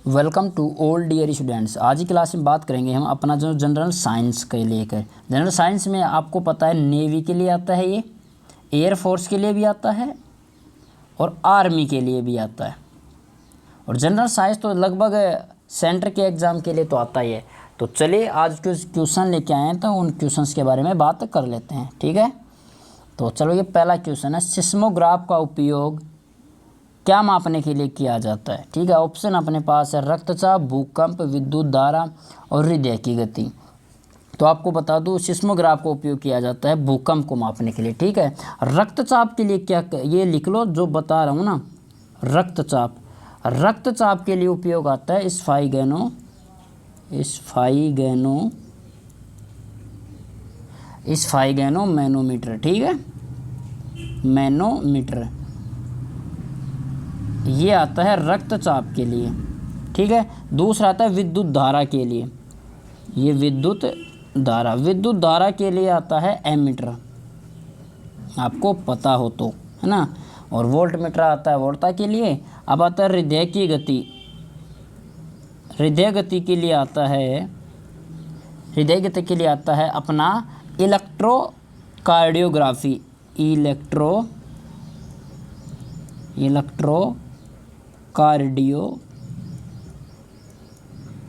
Welcome to all dear students. आज की class में बात करेंगे हम अपना जो जनरल साइंस के लेकर। जनरल साइंस में आपको पता है नेवी के लिए आता है, ये एयरफोर्स के लिए भी आता है और आर्मी के लिए भी आता है। और जनरल साइंस तो लगभग सेंटर के एग्ज़ाम के लिए तो आता ही है। तो चलिए आज कुछ क्वेश्चन लेके आए हैं, तो उन क्वेश्चंस के बारे में बात कर लेते हैं। ठीक है, तो चलो ये पहला क्वेश्चन है, सिस्मोग्राफ का उपयोग क्या मापने के लिए किया जाता है। ठीक है, ऑप्शन अपने पास है रक्तचाप, भूकंप, विद्युत धारा और हृदय की गति। तो आपको बता दूं सिस्मोग्राफ का उपयोग किया जाता है भूकंप को मापने के लिए। ठीक है, रक्तचाप के लिए क्या, ये लिख लो जो बता रहा हूँ ना, रक्तचाप के लिए उपयोग आता है स्फाइगेनो मैनोमीटर। ठीक है, मैनोमीटर ये आता है रक्तचाप के लिए। ठीक है, दूसरा आता है विद्युत धारा के लिए, ये विद्युत धारा के लिए आता है एमीटर, आपको पता हो तो, है ना। और वोल्टमीटर आता है वोल्टा के लिए। अब आता है हृदय गति के लिए आता है अपना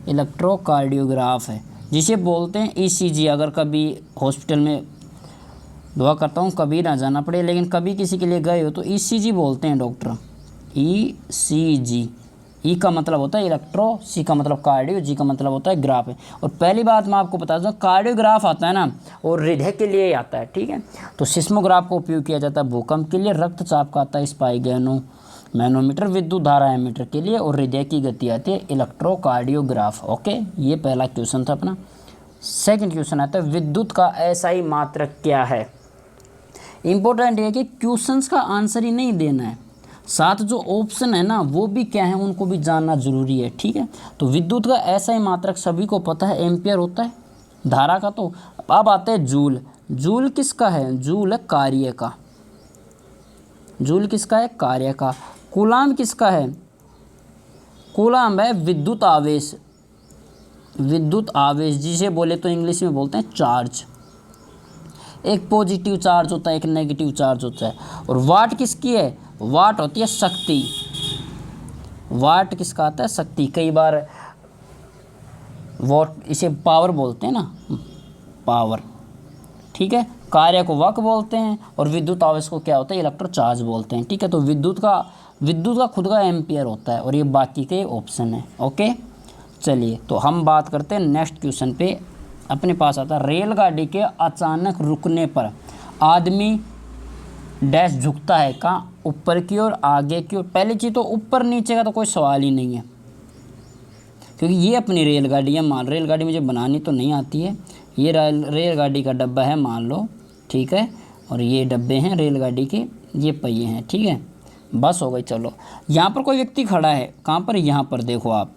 इलेक्ट्रोकार्डियोग्राफ है, जिसे बोलते हैं ईसीजी। अगर कभी हॉस्पिटल में, दुआ करता हूँ कभी ना जाना पड़े, लेकिन कभी किसी के लिए गए हो तो ईसीजी बोलते हैं डॉक्टर, ईसीजी। ई का मतलब होता है इलेक्ट्रो, सी का मतलब कार्डियो, जी का मतलब होता है ग्राफ है। और पहली बात मैं आपको बता दूँ, कार्डियोग्राफ आता है ना, और हृदय के लिए आता है। ठीक है, तो सिस्मोग्राफ का उपयोग किया जाता है भूकंप के लिए, रक्तचाप का आता है स्फाइगेनो मैनोमीटर, विद्युत धारा एमीटर के लिए, और हृदय की गति आती है इलेक्ट्रोकार्डियोग्राफ। ओके, ये पहला क्वेश्चन था अपना। सेकंड क्वेश्चन आता है विद्युत का एसआई मात्रक क्या है। इंपॉर्टेंट है कि क्वेश्चंस का आंसर ही नहीं देना है, साथ जो ऑप्शन है ना वो भी क्या है उनको भी जानना जरूरी है। ठीक है, तो विद्युत का एसआई मात्रक सभी को पता है एम्पियर होता है, धारा का। तो अब आता है जूल। जूल किसका है? जूल है कार्य का। जूल किसका है? कार्य का। कूलाम किसका है? कूलाम है विद्युत आवेश, जिसे बोले तो इंग्लिश में बोलते हैं चार्ज। एक पॉजिटिव चार्ज होता है, एक नेगेटिव चार्ज होता है। और वाट किसकी है? वाट होती है शक्ति। वाट किसका आता है? शक्ति। कई बार वाट, इसे पावर बोलते हैं ना, पावर। ठीक है, कार्य को वक बोलते हैं, और विद्युत आवेश को क्या होता है? इलेक्ट्रो चार्ज बोलते हैं। ठीक है, तो विद्युत का खुद का एम्पियर होता है, और ये बाकी के ऑप्शन है। ओके, चलिए तो हम बात करते हैं नेक्स्ट क्वेश्चन पे। अपने पास आता है रेलगाड़ी के अचानक रुकने पर आदमी डैश झुकता है, कहाँ? ऊपर की ओर, आगे की ओर। पहली चीज़ तो ऊपर नीचे का तो कोई सवाल ही नहीं है, क्योंकि ये अपनी रेलगाड़ी है। मान, रेलगाड़ी मुझे बनानी तो नहीं आती है। ये रेलगाड़ी का डब्बा है मान लो, ठीक है, और ये डब्बे हैं रेलगाड़ी के, ये पहिए हैं। ठीक है, बस हो गई। चलो, यहाँ पर कोई व्यक्ति खड़ा है, कहाँ पर? यहाँ पर देखो आप,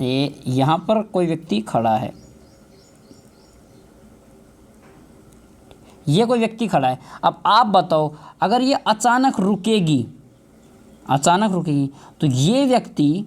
ये यहाँ पर कोई व्यक्ति खड़ा है, ये कोई व्यक्ति खड़ा है। अब आप बताओ, अगर ये अचानक रुकेगी तो ये व्यक्ति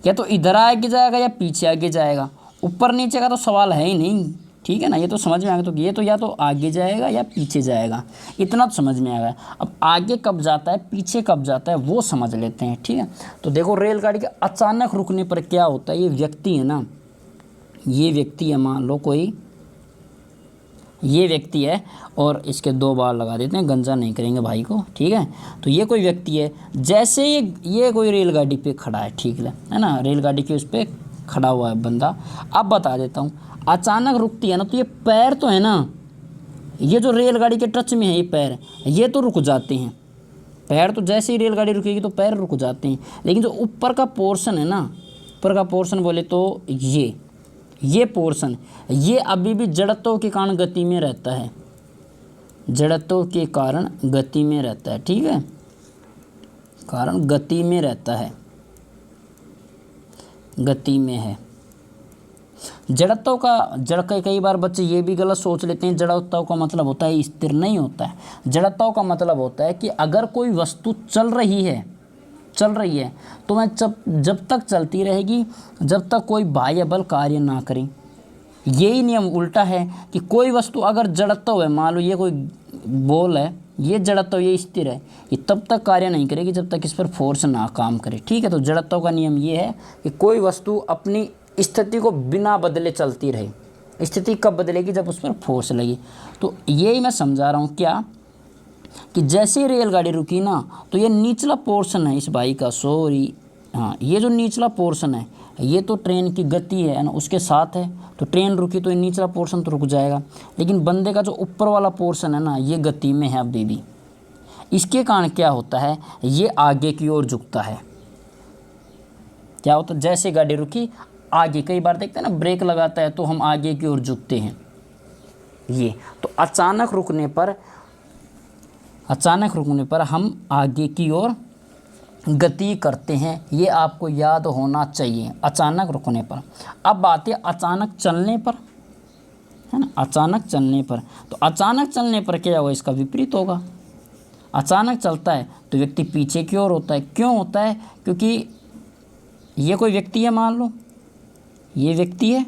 या तो इधर आगे जाएगा या पीछे आगे जाएगा। ऊपर नीचे का तो सवाल है ही नहीं। ठीक है ना, ये तो समझ में आ गया। तो ये तो या तो आगे जाएगा या पीछे जाएगा, इतना तो समझ में आ गया। अब आगे कब जाता है, पीछे कब जाता है, वो समझ लेते हैं। ठीक है, तो देखो रेलगाड़ी के अचानक रुकने पर क्या होता है। ये व्यक्ति है ना, ये व्यक्ति है, मान लो कोई ये व्यक्ति है, और इसके दो बार लगा देते हैं, गंजा नहीं करेंगे भाई को। ठीक है, तो ये कोई व्यक्ति है, जैसे ये कोई रेलगाड़ी पे खड़ा है, ठीक है ना, रेलगाड़ी के उस पर खड़ा हुआ है बंदा। अब बता देता हूँ, अचानक रुकती है ना, तो ये पैर तो है ना, ये जो रेलगाड़ी के टच में है ये पैर, ये तो रुक जाते हैं। पैर तो जैसे ही रेलगाड़ी रुकेगी तो पैर रुक जाते हैं, लेकिन जो ऊपर का पोर्शन है ना, ऊपर का पोर्शन बोले तो ये पोर्शन, ये अभी भी जड़त्व के कारण गति में रहता है, जड़त्व के कारण गति में रहता है। ठीक है, कारण गति में रहता है, गति में है। जड़त्व का कई बार बच्चे ये भी गलत सोच लेते हैं, जड़त्व का मतलब होता है स्थिर, नहीं होता है। जड़त्व का मतलब होता है कि अगर कोई वस्तु चल चल रही है तो वह जब तक चलती रहेगी जब तक कोई बाह्य बल कार्य ना करे। यही नियम उल्टा है कि कोई वस्तु अगर जड़त्व है, मान लो ये कोई बॉल है, ये जड़त्व ये स्थिर है, ये तब तक कार्य नहीं करेगी जब तक इस पर फोर्स ना काम करे। ठीक है, तो जड़त्व का नियम ये है कि कोई वस्तु अपनी स्थिति को बिना बदले चलती रहे। स्थिति कब बदलेगी? जब उस पर फोर्स लगी। तो यही मैं समझा रहा हूँ क्या कि जैसे रेलगाड़ी रुकी ना तो ये निचला पोर्शन है इस बाई का, सॉरी हाँ, ये जो निचला पोर्शन है ये तो ट्रेन की गति है ना उसके साथ है, तो ट्रेन रुकी तो ये निचला पोर्शन तो रुक जाएगा। लेकिन बंदे का जो ऊपर वाला पोर्शन है ना ये गति में है अभी भी। इसके कारण क्या होता है, ये आगे की ओर झुकता है। क्या होता है, जैसे गाड़ी रुकी आगे, कई बार देखते हैं ना ब्रेक लगाता है तो हम आगे की ओर झुकते हैं। ये तो अचानक रुकने पर हम आगे की ओर गति करते हैं, ये आपको याद होना चाहिए अचानक रुकने पर। अब बात है अचानक चलने पर, है ना, अचानक चलने पर। तो अचानक चलने पर क्या होगा, इसका विपरीत होगा। अचानक चलता है तो व्यक्ति पीछे की ओर होता है। क्यों होता है? क्योंकि ये कोई व्यक्ति है, मान लो ये व्यक्ति है,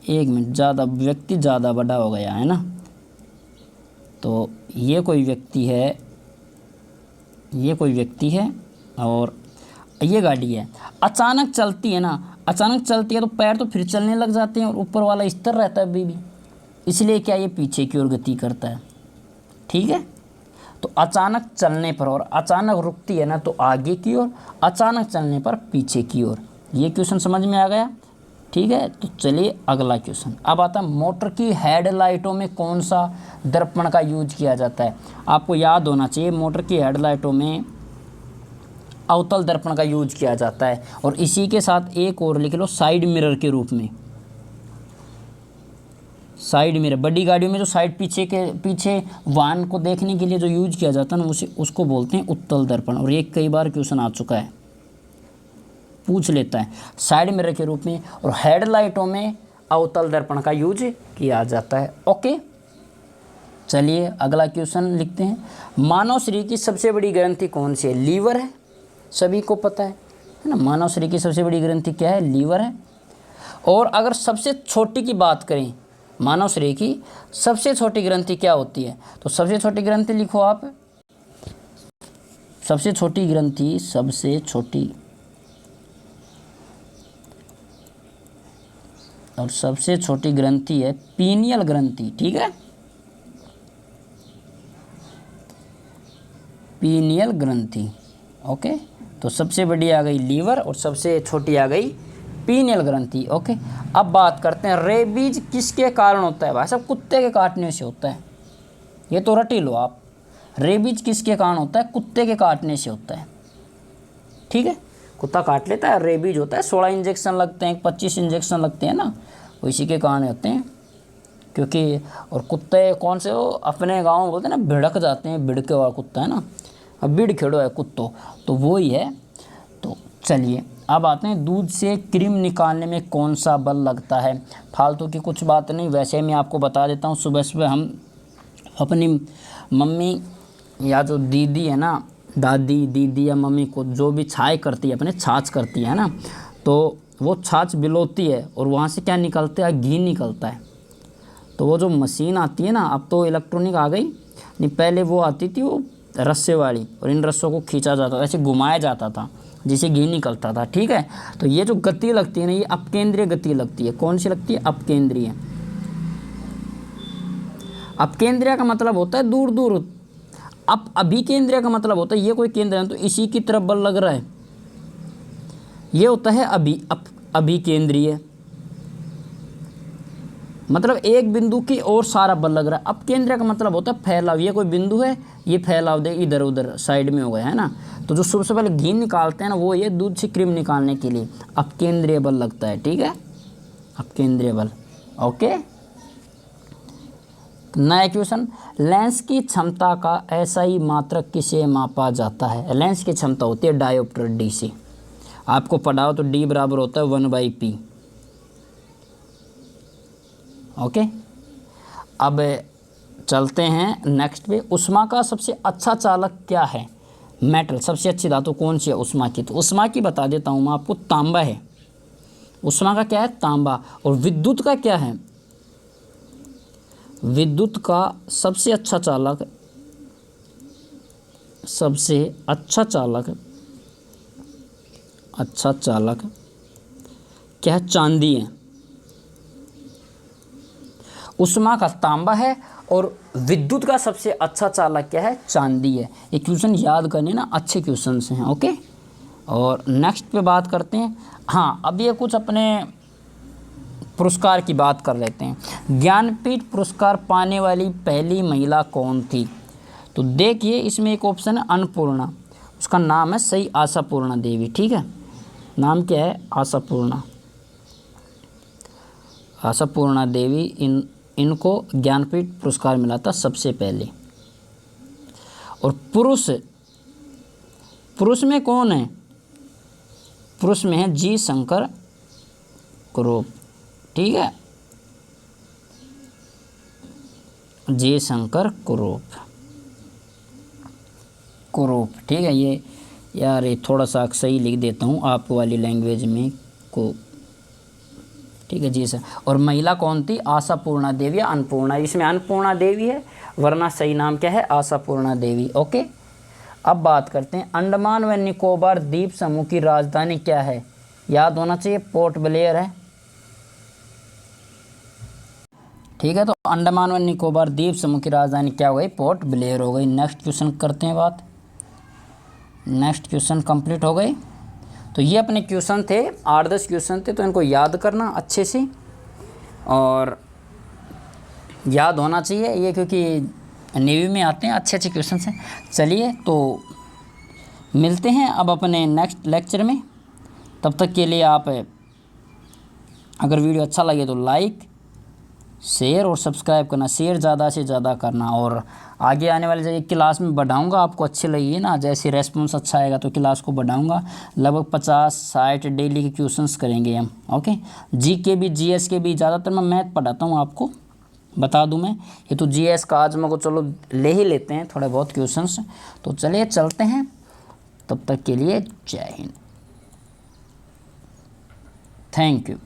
एक मिनट, ज़्यादा व्यक्ति ज़्यादा बड़ा हो गया है ना, तो ये कोई व्यक्ति है और ये गाड़ी है। अचानक चलती है ना, अचानक चलती है तो पैर तो फिर चलने लग जाते हैं और ऊपर वाला स्थिर रहता है अभी भी, इसलिए क्या ये पीछे की ओर गति करता है। ठीक है, तो अचानक चलने पर और अचानक रुकती है ना तो आगे की ओर, अचानक चलने पर पीछे की ओर। ये क्वेश्चन समझ में आ गया? ठीक है, तो चलिए अगला क्वेश्चन। अब आता है मोटर की हेडलाइटों में कौन सा दर्पण का यूज किया जाता है। आपको याद होना चाहिए मोटर की हेडलाइटों में अवतल दर्पण का यूज किया जाता है, और इसी के साथ एक और लिख लो, साइड मिरर के रूप में। साइड मिरर बड़ी गाड़ियों में जो साइड पीछे वाहन को देखने के लिए जो यूज किया जाता है ना उसको बोलते हैं उत्तल दर्पण। और ये कई बार क्वेश्चन आ चुका है, पूछ लेता है साइड मिरर के रूप में, और हेडलाइटों में अवतल दर्पण का यूज किया जाता है। ओके, चलिए अगला क्वेश्चन लिखते हैं। मानव शरीर की सबसे बड़ी ग्रंथि कौन सी है? लीवर है, सभी को पता है ना। मानव शरीर की सबसे बड़ी ग्रंथि क्या है? लीवर है। और अगर सबसे छोटी की बात करें, मानव शरीर की सबसे छोटी ग्रंथि क्या होती है? तो सबसे छोटी ग्रंथि लिखो आप, सबसे छोटी ग्रंथि, सबसे छोटी और सबसे छोटी ग्रंथि है पीनियल ग्रंथि। ठीक है, पीनियल ग्रंथि। ओके, तो सबसे बड़ी आ गई लीवर और सबसे छोटी आ गई पीनियल ग्रंथि। ओके, अब बात करते हैं रेबीज किसके कारण होता है? भाई साहब कुत्ते के काटने से होता है, ये तो रट ही लो आप। रेबीज किसके कारण होता है? कुत्ते के काटने से होता है। ठीक है, कुत्ता काट लेता है, रेबीज होता है। 16 इंजेक्शन लगते हैं, 25 इंजेक्शन लगते हैं ना, वो इसी के कारण होते हैं। क्योंकि और कुत्ते कौन से, वो अपने गाँव में बोलते हैं ना भिड़क जाते हैं, भिड़के वाला कुत्ता है ना, अब बिड़ खेड़ो है कुत्तो, तो वो ही है। तो चलिए अब आते हैं दूध से क्रीम निकालने में कौन सा बल लगता है। फालतू की कुछ बात नहीं, वैसे मैं आपको बता देता हूँ। सुबह सुबह हम अपनी मम्मी या जो दीदी है ना, दादी दीदी या मम्मी को जो भी छाछ करती है, अपने छाछ करती है ना, तो वो छाछ बिलोती है और वहाँ से क्या निकलता है? घी निकलता है। तो वो जो मशीन आती है ना, अब तो इलेक्ट्रॉनिक आ गई, नहीं पहले वो आती थी वो रस्से वाली, और इन रस्सों को खींचा जाता था, ऐसे घुमाया जाता था जिससे घी निकलता था। ठीक है, तो ये जो गति लगती है ना, ये अपकेंद्रीय गति लगती है। कौन सी लगती है? अपकेंद्रीय। अपकेंद्रीय का मतलब होता है दूर दूर, अभिकेंद्रीय का मतलब होता है ये कोई केंद्र है तो इसी की तरफ बल लग रहा है, ये होता है अभिकेंद्रीय, मतलब एक बिंदु की ओर सारा बल लग रहा है। अपकेंद्रीय का मतलब होता है फैलाव, ये कोई बिंदु है, ये फैलाव दे इधर उधर साइड में हो गया है ना। तो जो सबसे पहले घी निकालते हैं ना, वो ये दूध से क्रीम निकालने के लिए अपकेंद्रीय बल लगता है। ठीक है, अपकेंद्रीय बल। ओके, नया क्वेश्चन, लेंस की क्षमता का SI मात्रक किसे मापा जाता है? लेंस की क्षमता होती है डायोप्टर, D से। आपको पढ़ा हो तो D बराबर होता है 1/P। ओके, अब चलते हैं नेक्स्ट पे। ऊष्मा का सबसे अच्छा चालक क्या है? मेटल, सबसे अच्छी धातु कौन सी है? उष्मा की। तो उष्मा की बता देता हूँ मैं आपको, तांबा है। उष्मा का क्या है? तांबा। और विद्युत का क्या है? विद्युत का सबसे अच्छा चालक, सबसे अच्छा चालक क्या है? चांदी है। उष्मा का तांबा है और विद्युत का सबसे अच्छा चालक क्या है? चांदी है। ये क्वेश्चन याद करने ना, अच्छे क्वेश्चन हैं। ओके, और नेक्स्ट पे बात करते हैं। हाँ, अब ये कुछ अपने पुरस्कार की बात कर लेते हैं। ज्ञानपीठ पुरस्कार पाने वाली पहली महिला कौन थी? तो देखिए, इसमें एक ऑप्शन है अन्नपूर्णा, उसका नाम है सही आशापूर्णा देवी। ठीक है, नाम क्या है? आशापूर्णा देवी। इनको ज्ञानपीठ पुरस्कार मिला था सबसे पहले। और पुरुष में कौन है? पुरुष में है जी शंकर कुरूप। ठीक है, जी शंकर कुरूप। ठीक है, ये यार ये थोड़ा सा सही लिख देता हूँ आप वाली लैंग्वेज में को। ठीक है जी सर। और महिला कौन थी? आशापूर्णा देवी या अन्नपूर्णा। इसमें अन्नपूर्णा देवी है, वरना सही नाम क्या है? आशापूर्णा देवी। ओके, अब बात करते हैं अंडमान व निकोबार द्वीप समूह की राजधानी क्या है? याद होना चाहिए, पोर्ट ब्लेयर है। ठीक है, तो अंडमान व निकोबार द्वीप समूह की राजधानी क्या हो गई? पोर्ट ब्लेयर हो गई। नेक्स्ट क्वेश्चन करते हैं बात। नेक्स्ट क्वेश्चन कंप्लीट हो गए। तो ये अपने क्वेश्चन थे, 8-10 क्वेश्चन थे, तो इनको याद करना अच्छे से और याद होना चाहिए ये, क्योंकि नेवी में आते हैं अच्छे अच्छे क्वेश्चन हैं। चलिए, तो मिलते हैं अब अपने नेक्स्ट लेक्चर में। तब तक के लिए आप, अगर वीडियो अच्छा लगे तो लाइक, शेयर और सब्सक्राइब करना। शेयर ज़्यादा से ज़्यादा करना, और आगे आने वाले जब क्लास में बढ़ाऊंगा, आपको अच्छी लगी ना, जैसे रेस्पॉन्स अच्छा आएगा तो क्लास को बढ़ाऊंगा। लगभग 50-60 डेली के क्वेश्चंस करेंगे हम। ओके, जीके भी, जीएस के भी, ज़्यादातर मैं मैथ पढ़ाता हूँ आपको, बता दूं मैं। ये तो जीएस का आज मेरे को चलो ले ही लेते हैं थोड़े बहुत क्वेश्चंस। तो चलिए चलते हैं, तब तक के लिए जय हिंद, थैंक यू।